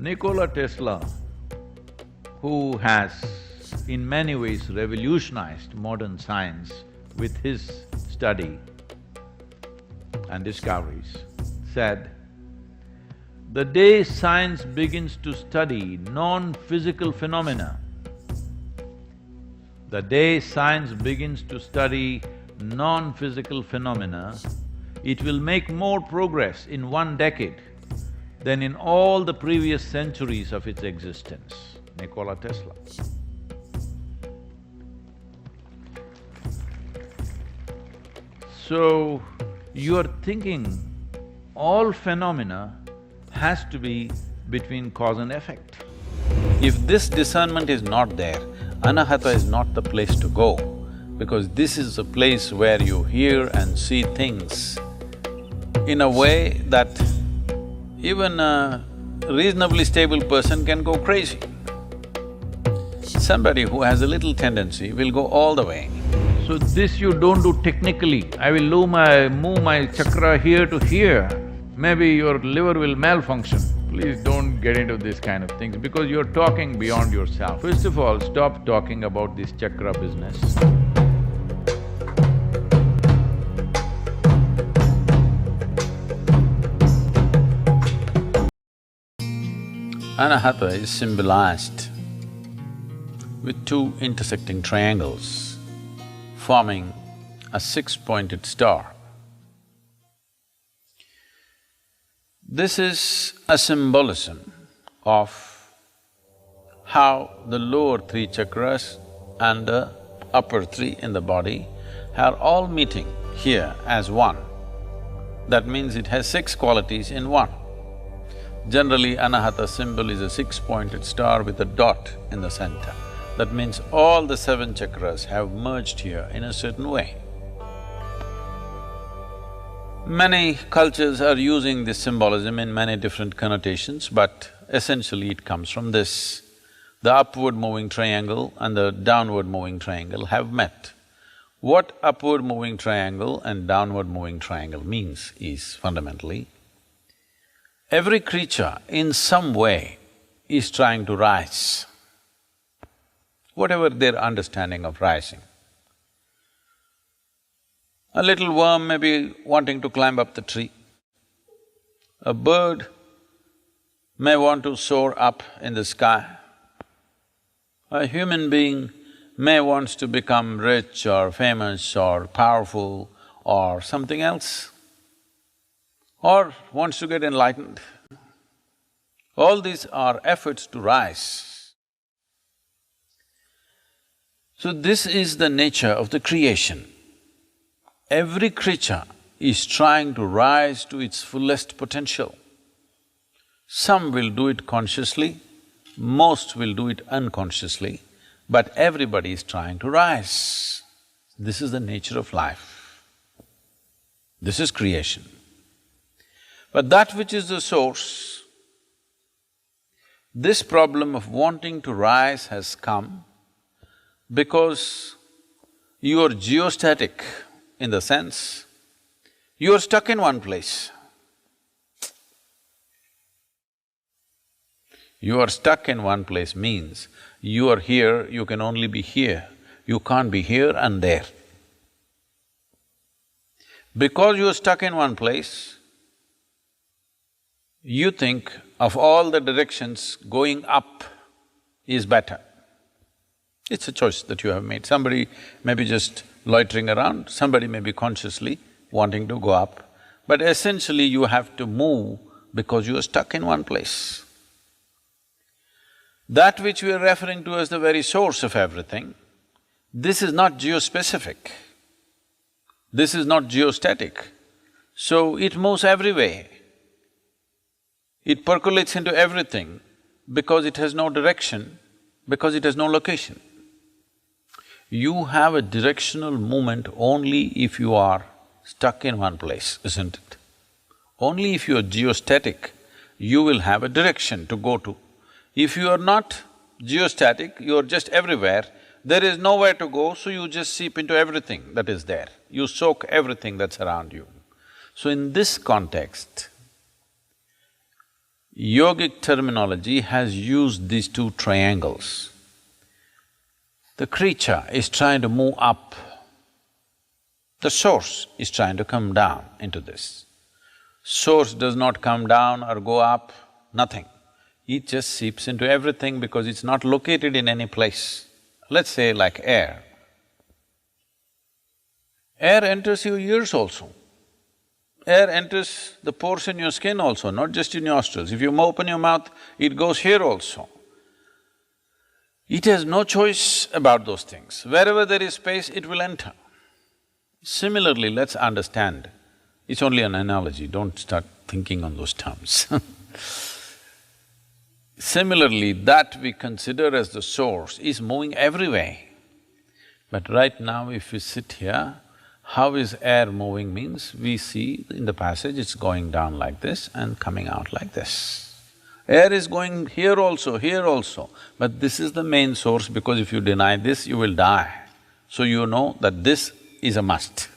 Nikola Tesla, who has in many ways revolutionized modern science with his study and discoveries, said, "The day science begins to study non-physical phenomena, the day science begins to study non-physical phenomena, it will make more progress in one decade than in all the previous centuries of its existence." Nikola Tesla. So, you're thinking all phenomena has to be between cause and effect. If this discernment is not there, Anahata is not the place to go, because this is a place where you hear and see things in a way that even a reasonably stable person can go crazy. Somebody who has a little tendency will go all the way. So this you don't do technically. I will move my chakra here to here. Maybe your liver will malfunction. Please don't get into this kind of things because you're talking beyond yourself. First of all, stop talking about this chakra business. Anahata is symbolized with two intersecting triangles forming a six-pointed star. This is a symbolism of how the lower three chakras and the upper three in the body are all meeting here as one. That means it has six qualities in one. Generally, Anahata symbol is a six-pointed star with a dot in the center. That means all the seven chakras have merged here in a certain way. Many cultures are using this symbolism in many different connotations, but essentially it comes from this. The upward moving triangle and the downward moving triangle have met. What upward moving triangle and downward moving triangle means is fundamentally, every creature in some way is trying to rise, whatever their understanding of rising. A little worm may be wanting to climb up the tree. A bird may want to soar up in the sky. A human being may wants to become rich or famous or powerful or something else, or wants to get enlightened. All these are efforts to rise. So this is the nature of the creation. Every creature is trying to rise to its fullest potential. Some will do it consciously, most will do it unconsciously, but everybody is trying to rise. This is the nature of life. This is creation. But that which is the source, this problem of wanting to rise has come because you are geostatic in the sense, you are stuck in one place. You are stuck in one place means you are here, you can only be here, you can't be here and there. Because you are stuck in one place, you think of all the directions, going up is better. It's a choice that you have made. Somebody may be just loitering around, somebody may be consciously wanting to go up, but essentially you have to move because you are stuck in one place. That which we are referring to as the very source of everything, this is not geospecific, this is not geostatic, so it moves every way. It percolates into everything because it has no direction, because it has no location. You have a directional movement only if you are stuck in one place, isn't it? Only if you are geostatic, you will have a direction to go to. If you are not geostatic, you are just everywhere, there is nowhere to go, so you just seep into everything that is there. You soak everything that's around you. So in this context, yogic terminology has used these two triangles. The creature is trying to move up, the source is trying to come down into this. Source does not come down or go up, nothing. It just seeps into everything because it's not located in any place. Let's say like air. Air enters your ears also. Air enters the pores in your skin also, not just in your nostrils. If you open your mouth, it goes here also. It has no choice about those things. Wherever there is space, it will enter. Similarly, let's understand, it's only an analogy, don't start thinking on those terms Similarly, that we consider as the source is moving everywhere. But right now, if we sit here, how is air moving means, we see in the passage it's going down like this and coming out like this. Air is going here also, but this is the main source because if you deny this, you will die. So you know that this is a must.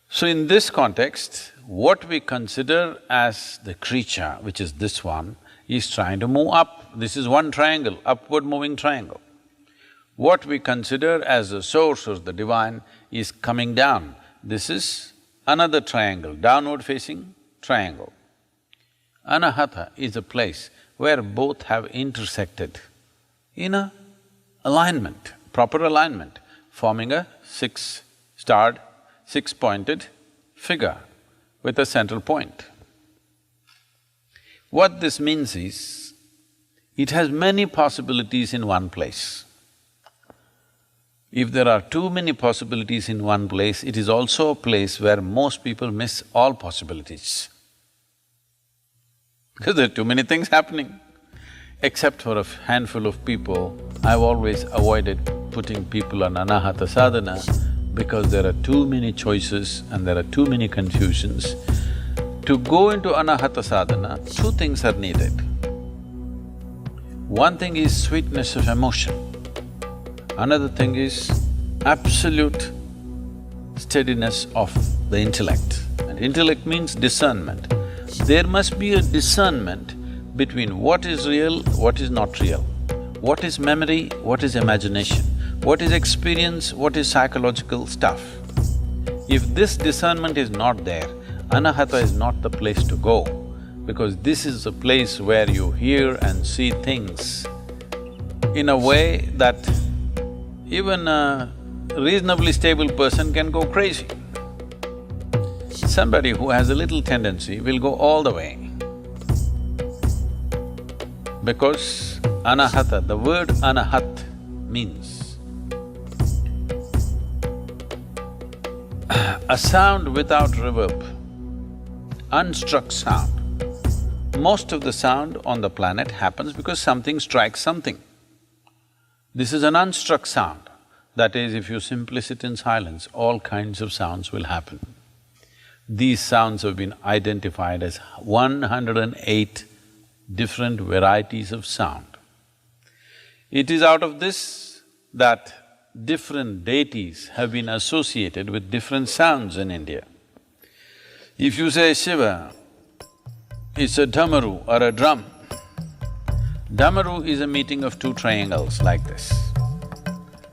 So in this context, what we consider as the creature, which is this one, is trying to move up. This is one triangle, upward moving triangle. What we consider as the source or the divine is coming down. This is another triangle, downward facing triangle. Anahata is a place where both have intersected in a alignment, proper alignment, forming a six-starred, six-pointed figure with a central point. What this means is, it has many possibilities in one place. If there are too many possibilities in one place, it is also a place where most people miss all possibilities. Because there are too many things happening. Except for a handful of people, I've always avoided putting people on Anahata sadhana because there are too many choices and there are too many confusions. To go into Anahata sadhana, two things are needed. One thing is sweetness of emotion. Another thing is absolute steadiness of the intellect. And intellect means discernment. There must be a discernment between what is real, what is not real, what is memory, what is imagination, what is experience, what is psychological stuff. If this discernment is not there, Anahata is not the place to go, because this is a place where you hear and see things in a way that even a reasonably stable person can go crazy. Somebody who has a little tendency will go all the way. Because Anahata, the word Anahat means a sound without reverb, unstruck sound. Most of the sound on the planet happens because something strikes something. This is an unstruck sound. That is, if you simply sit in silence, all kinds of sounds will happen. These sounds have been identified as 108 different varieties of sound. It is out of this that different deities have been associated with different sounds in India. If you say Shiva, it's a dhamaru or a drum. Dhamaru is a meeting of two triangles like this.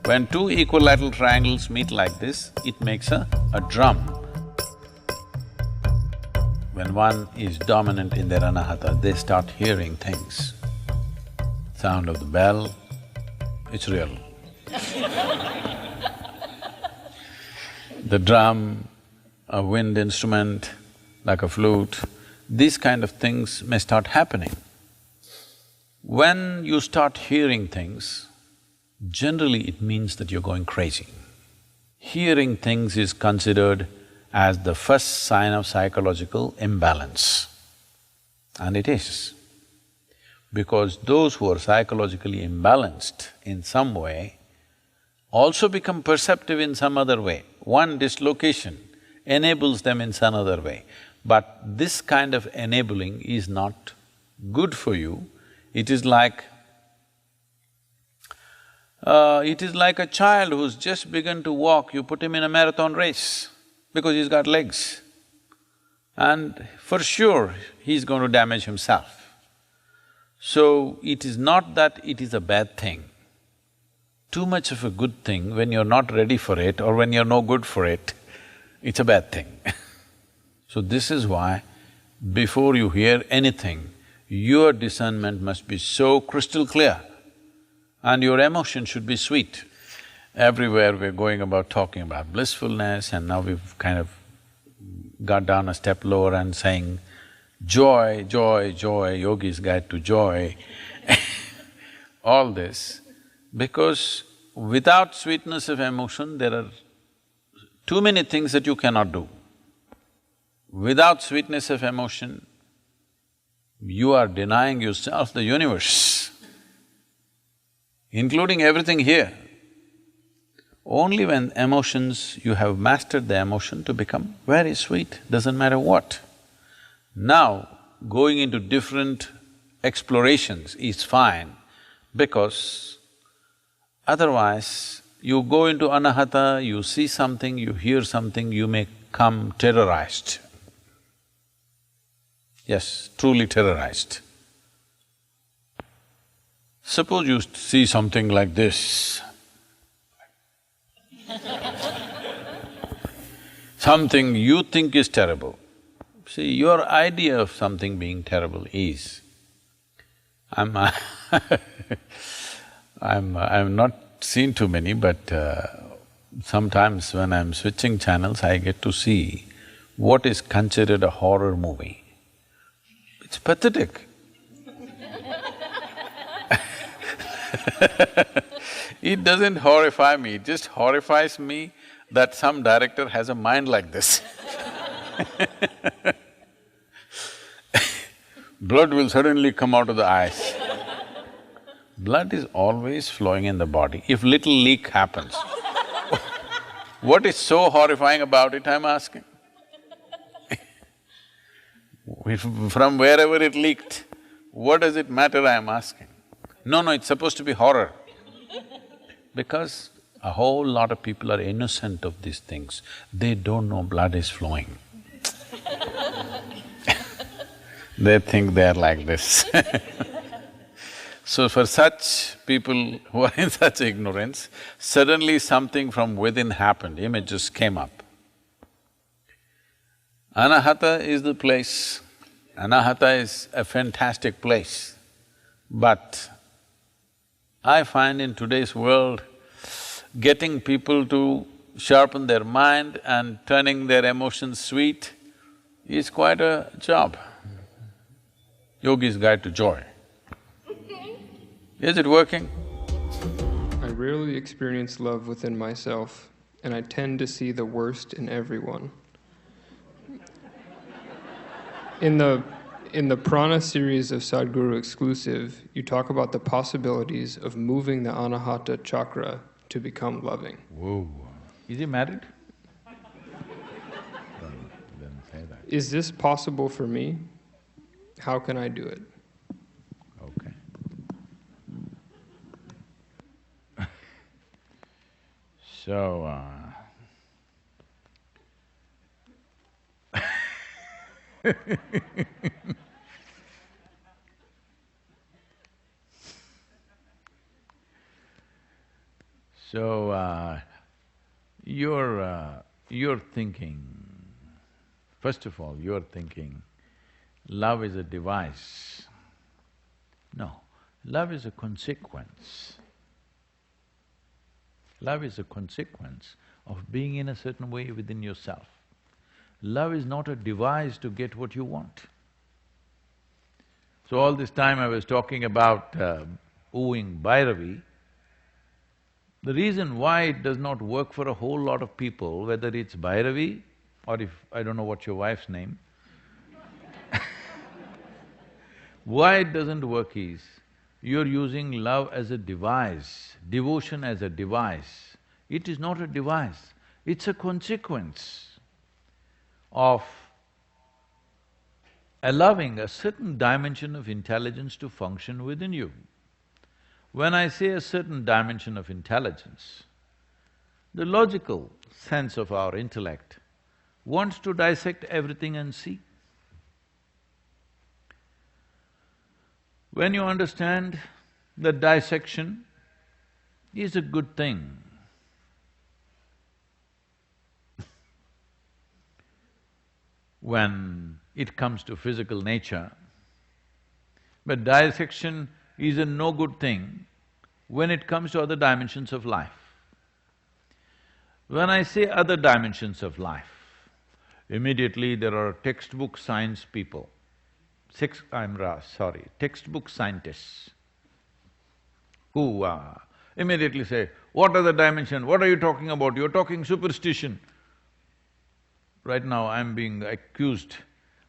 When two equilateral triangles meet like this, it makes a drum. When one is dominant in their Anahata, they start hearing things. Sound of the bell, it's real. The drum, a wind instrument like a flute, these kind of things may start happening. When you start hearing things, generally it means that you're going crazy. Hearing things is considered as the first sign of psychological imbalance. And it is. Because those who are psychologically imbalanced in some way also become perceptive in some other way. One dislocation enables them in some other way. But this kind of enabling is not good for you. It is like a child who's just begun to walk, you put him in a marathon race because he's got legs. and for sure he's going to damage himself. So it is not that it is a bad thing. Too much of a good thing when you're not ready for it or when you're no good for it, it's a bad thing. So this is why before you hear anything, your discernment must be so crystal clear and your emotion should be sweet. Everywhere we're going about talking about blissfulness, and now we've kind of got down a step lower and saying, joy, joy, joy, yogi's guide to joy all this, because without sweetness of emotion, there are too many things that you cannot do. Without sweetness of emotion, you are denying yourself the universe, including everything here. Only when emotions, you have mastered the emotion to become very sweet, doesn't matter what. Now, going into different explorations is fine, because otherwise, you go into Anahata, you see something, you hear something, you may come terrorized. Yes, truly terrorized. Suppose you see something like this, something you think is terrible. See, your idea of something being terrible is, I'm not seen too many, but sometimes when I'm switching channels, I get to see what is considered a horror movie. It's pathetic. It doesn't horrify me, it just horrifies me that some director has a mind like this. Blood will suddenly come out of the eyes. Blood is always flowing in the body. If little leak happens, what is so horrifying about it, I'm asking? From wherever it leaked, what does it matter, I'm asking? No, it's supposed to be horror. Because a whole lot of people are innocent of these things, they don't know blood is flowing. They think they're like this. So for such people who are in such ignorance, suddenly something from within happened, images came up. Anahata is the place. Anahata is a fantastic place. But I find in today's world, getting people to sharpen their mind and turning their emotions sweet is quite a job. Yogi's Guide to Joy. Is it working? I rarely experience love within myself, and I tend to see the worst in everyone. In the Prana series of Sadhguru Exclusive, you talk about the possibilities of moving the Anahata Chakra to become loving. Whoa. Is he married? Then say that. Is this possible for me? How can I do it? Okay. So, you're thinking, first of all, you're thinking love is a device. No, love is a consequence. Love is a consequence of being in a certain way within yourself. Love is not a device to get what you want. So all this time I was talking about wooing Bhairavi. The reason why it does not work for a whole lot of people, whether it's Bhairavi or if… I don't know what's your wife's name why it doesn't work is, you're using love as a device, devotion as a device. It is not a device, it's a consequence of allowing a certain dimension of intelligence to function within you. When I say a certain dimension of intelligence, the logical sense of our intellect wants to dissect everything and see. When you understand that dissection is a good thing, when it comes to physical nature, but dissection is a no good thing when it comes to other dimensions of life. When I say other dimensions of life, immediately there are textbook science people, textbook scientists who immediately say, what are the dimensions, what are you talking about, you're talking superstition. Right now I'm being accused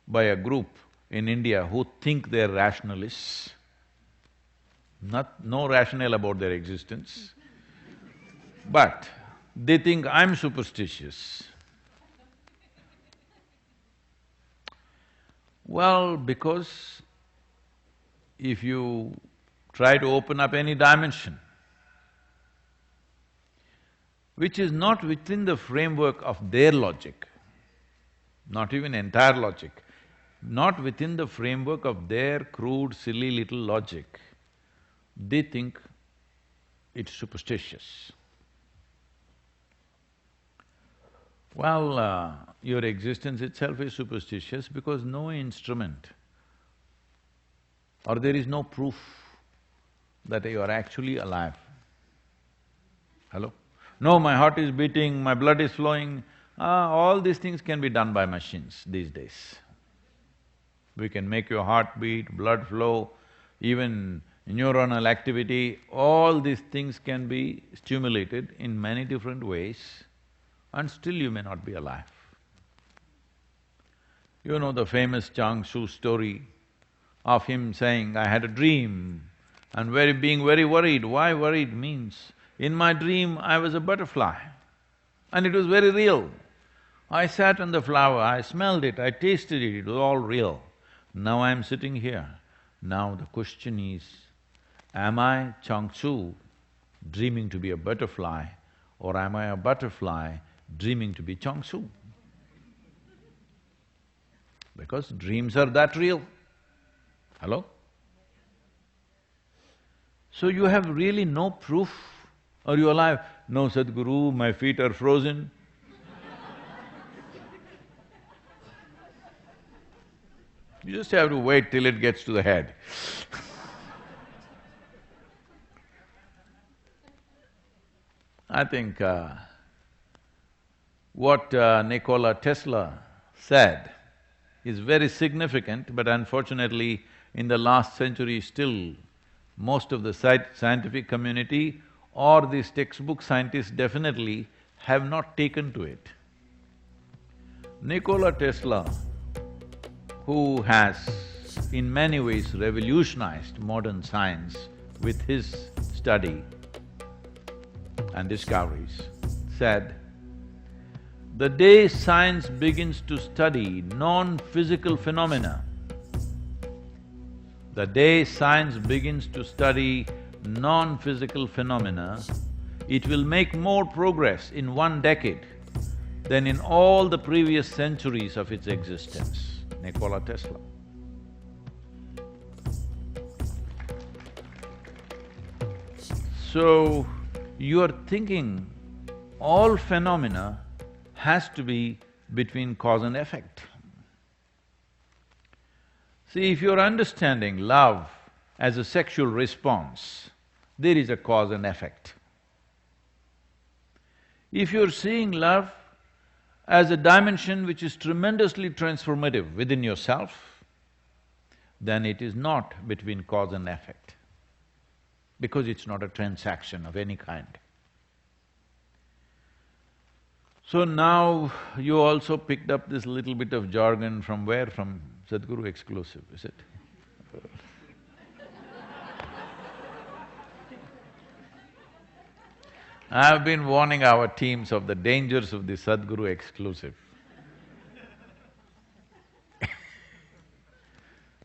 by a group in India who think they're rationalists, no rationale about their existence, but they think I'm superstitious. Well, because if you try to open up any dimension which is not within the framework of their logic, not even entire logic, not within the framework of their crude, silly little logic, they think it's superstitious. Well, your existence itself is superstitious because no instrument or there is no proof that you are actually alive. Hello? No, my heart is beating, my blood is flowing, all these things can be done by machines these days. We can make your heart beat, blood flow, even neuronal activity, all these things can be stimulated in many different ways and still you may not be alive. You know the famous Changshu story of him saying, I had a dream and being very worried. Why worried means, in my dream I was a butterfly and it was very real. I sat on the flower, I smelled it, I tasted it was all real. Now I'm sitting here. Now the question is, am I Changshu dreaming to be a butterfly or am I a butterfly dreaming to be Changshu? Because dreams are that real. Hello? So you have really no proof. Are you alive? No, Sadhguru, my feet are frozen. You just have to wait till it gets to the head. I think what Nikola Tesla said is very significant, but unfortunately in the last century still most of the scientific community or these textbook scientists definitely have not taken to it. Nikola Tesla, who has in many ways revolutionized modern science with his study and discoveries, said, the day science begins to study non-physical phenomena, the day science begins to study non-physical phenomena, it will make more progress in 1 decade than in all the previous centuries of its existence. Nikola Tesla. So, you are thinking all phenomena has to be between cause and effect. See, if you're understanding love as a sexual response, there is a cause and effect. If you're seeing love as a dimension which is tremendously transformative within yourself, then it is not between cause and effect, because it's not a transaction of any kind. So now you also picked up this little bit of jargon from where? From Sadhguru exclusive, is it? I've been warning our teams of the dangers of the Sadhguru exclusive.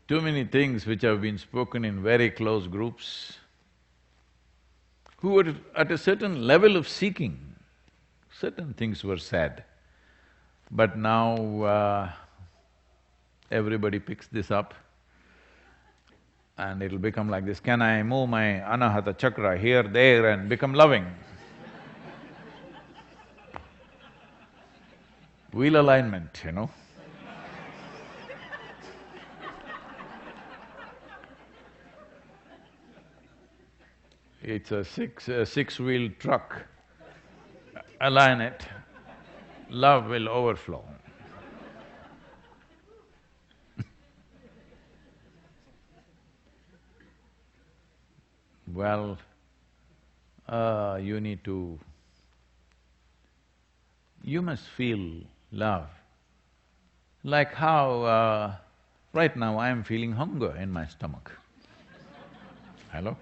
Too many things which have been spoken in very close groups, who were at a certain level of seeking, certain things were said. But now everybody picks this up and it'll become like this, can I move my Anahata chakra here, there and become loving? Wheel alignment, you know. It's a six-wheel truck. Align it, love will overflow. Well, you must feel love. Like how right now I am feeling hunger in my stomach. Hello?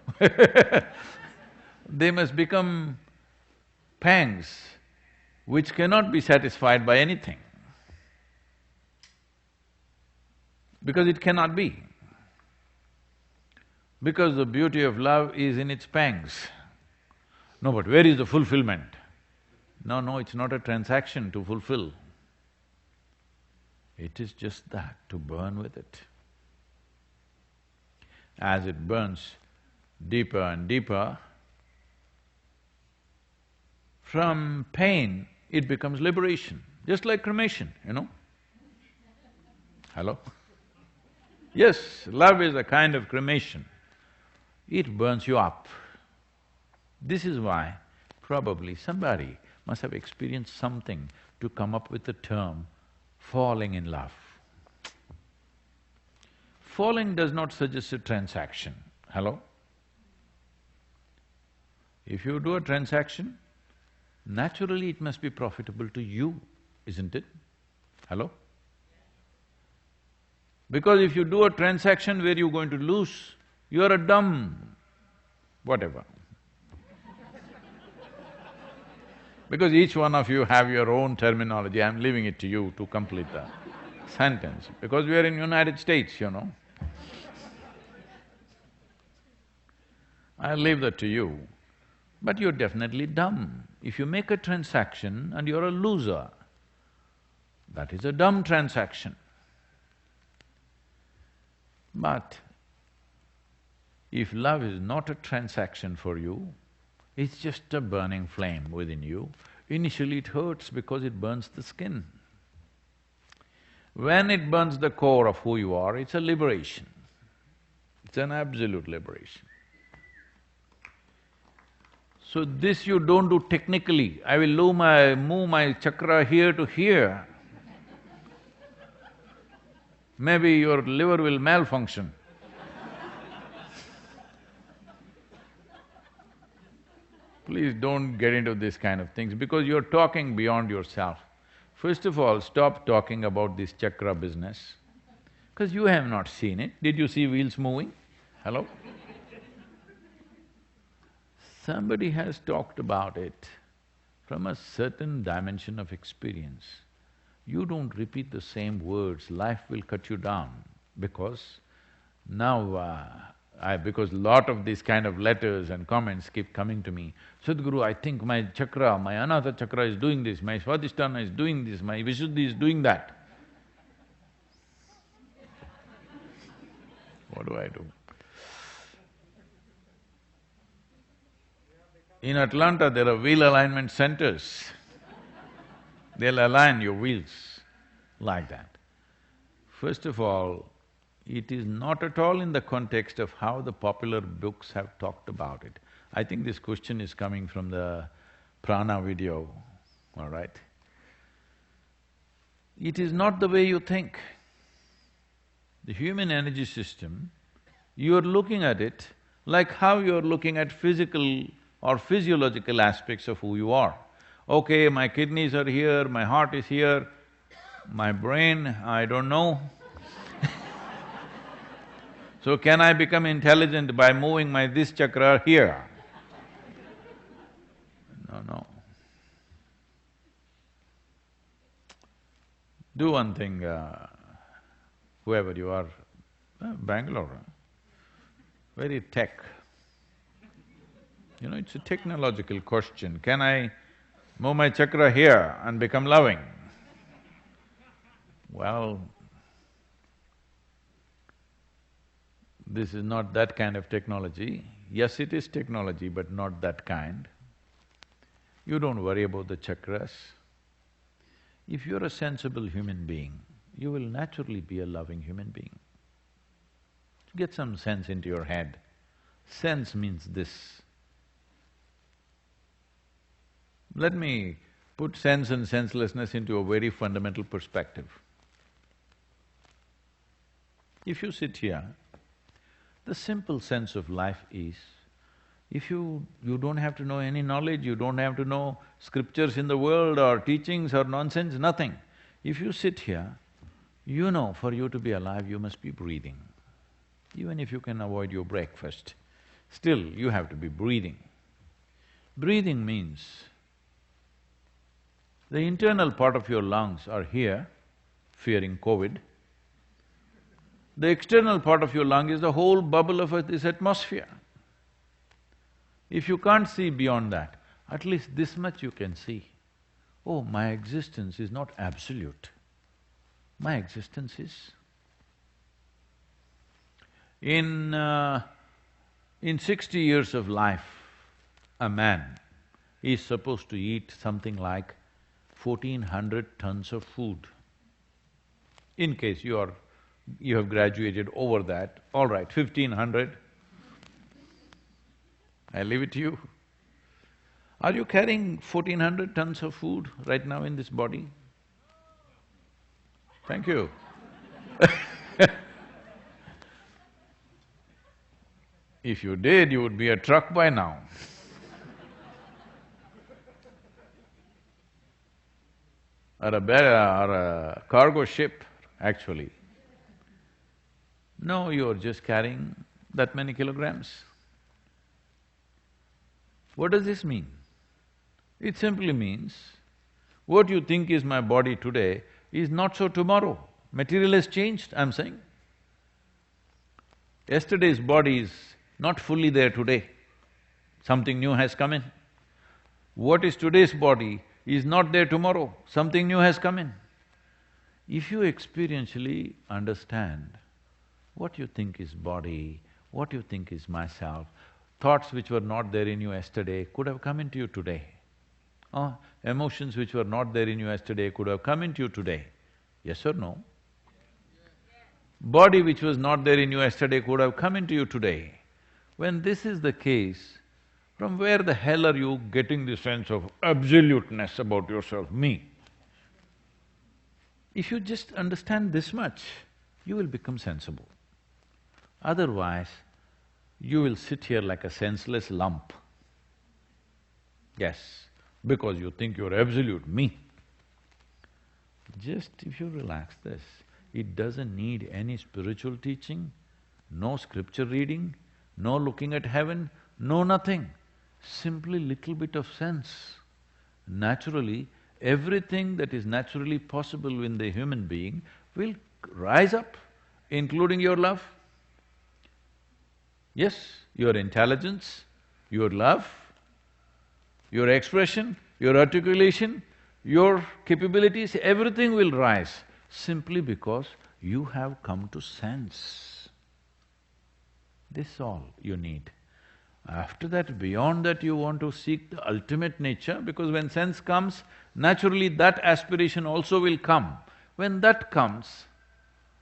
They must become pangs which cannot be satisfied by anything, because it cannot be. Because the beauty of love is in its pangs. No, but where is the fulfillment? No, it's not a transaction to fulfill. It is just that, to burn with it. As it burns deeper and deeper, from pain it becomes liberation, just like cremation, you know. Hello? Yes, love is a kind of cremation. It burns you up. This is why probably somebody must have experienced something to come up with the term falling in love. Falling does not suggest a transaction. Hello? If you do a transaction, naturally it must be profitable to you, isn't it? Hello? Because if you do a transaction where you're going to lose, you're a dumb whatever. Because each one of you have your own terminology, I'm leaving it to you to complete the sentence, because we are in United States, you know. I'll leave that to you. But you're definitely dumb. If you make a transaction and you're a loser, that is a dumb transaction. But if love is not a transaction for you, it's just a burning flame within you. Initially it hurts because it burns the skin. When it burns the core of who you are, it's a liberation. It's an absolute liberation. So this you don't do technically, I will move my chakra here to here. Maybe your liver will malfunction. Please don't get into this kind of things, because you're talking beyond yourself. First of all, stop talking about this chakra business, because you have not seen it. Did you see wheels moving? Hello? Somebody has talked about it from a certain dimension of experience. You don't repeat the same words, life will cut you down, because now because lot of these kind of letters and comments keep coming to me. Sadhguru, I think my chakra, my Anahata chakra is doing this, my Swadhisthana is doing this, my Vishuddhi is doing that. What do I do? In Atlanta, there are wheel alignment centers. They'll align your wheels like that. First of all, it is not at all in the context of how the popular books have talked about it. I think this question is coming from the prana video, all right? It is not the way you think. The human energy system, you are looking at it like how you are looking at physical or physiological aspects of who you are. Okay, my kidneys are here, my heart is here, my brain, I don't know. So can I become intelligent by moving my this chakra here? No. Do one thing, whoever you are, Bangalore, very tech. You know, it's a technological question. Can I move my chakra here and become loving? Well, This is not that kind of technology. Yes, it is technology, but not that kind. You don't worry about the chakras. If you're a sensible human being, you will naturally be a loving human being. Get some sense into your head. Sense means this. Let me put sense and senselessness into a very fundamental perspective. If you sit here, the simple sense of life is, if you don't have to know any knowledge, you don't have to know scriptures in the world or teachings or nonsense, nothing. If you sit here, you know for you to be alive, you must be breathing. Even if you can avoid your breakfast, still you have to be breathing. Breathing means the internal part of your lungs are here, fearing COVID. The external part of your lung is the whole bubble of this atmosphere. If you can't see beyond that, at least this much you can see. Oh, my existence is not absolute. My existence is… In 60 years of life, a man is supposed to eat something like 1400 tons of food. In case you have graduated over that, all right, 1500, I leave it to you. Are you carrying 1400 tons of food right now in this body? Thank you. If you did, you would be a truck by now. Or a cargo ship, actually. No, you're just carrying that many kilograms. What does this mean? It simply means, what you think is my body today is not so tomorrow. Material has changed, I'm saying. Yesterday's body is not fully there today. Something new has come in. What is today's body is not there tomorrow. Something new has come in. If you experientially understand what you think is body, what you think is myself, thoughts which were not there in you yesterday could have come into you today. Emotions which were not there in you yesterday could have come into you today. Yes or no? Body which was not there in you yesterday could have come into you today. When this is the case, from where the hell are you getting the sense of absoluteness about yourself, me? If you just understand this much, you will become sensible. Otherwise, you will sit here like a senseless lump. Yes, because you think you're absolute me. Just if you relax this, it doesn't need any spiritual teaching, no scripture reading, no looking at heaven, no nothing. Simply little bit of sense. Naturally, everything that is naturally possible in the human being will rise up, including your love. Yes, your intelligence, your love, your expression, your articulation, your capabilities, everything will rise simply because you have come to sense. This is all you need. After that, beyond that, you want to seek the ultimate nature, because when sense comes, naturally that aspiration also will come. When that comes,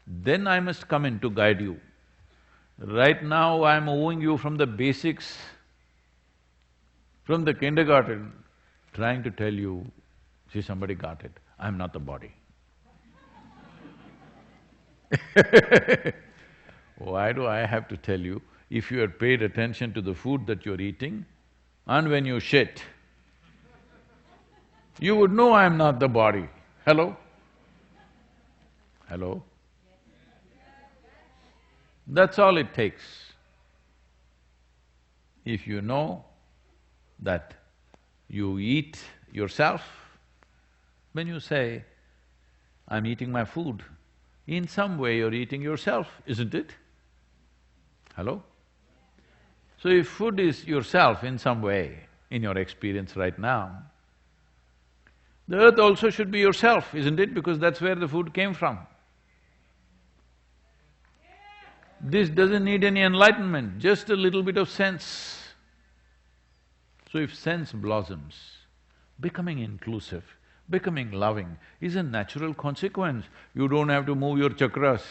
then I must come in to guide you. Right now, I'm moving you from the basics, from the kindergarten, trying to tell you, see, somebody got it, I'm not the body. Why do I have to tell you? If you had paid attention to the food that you're eating, and when you shit, you would know I'm not the body. Hello? Hello? That's all it takes. If you know that you eat yourself, when you say, I'm eating my food, in some way you're eating yourself, isn't it? Hello? So if food is yourself in some way, in your experience right now, the earth also should be yourself, isn't it? Because that's where the food came from. This doesn't need any enlightenment, just a little bit of sense. So if sense blossoms, becoming inclusive, becoming loving is a natural consequence. You don't have to move your chakras.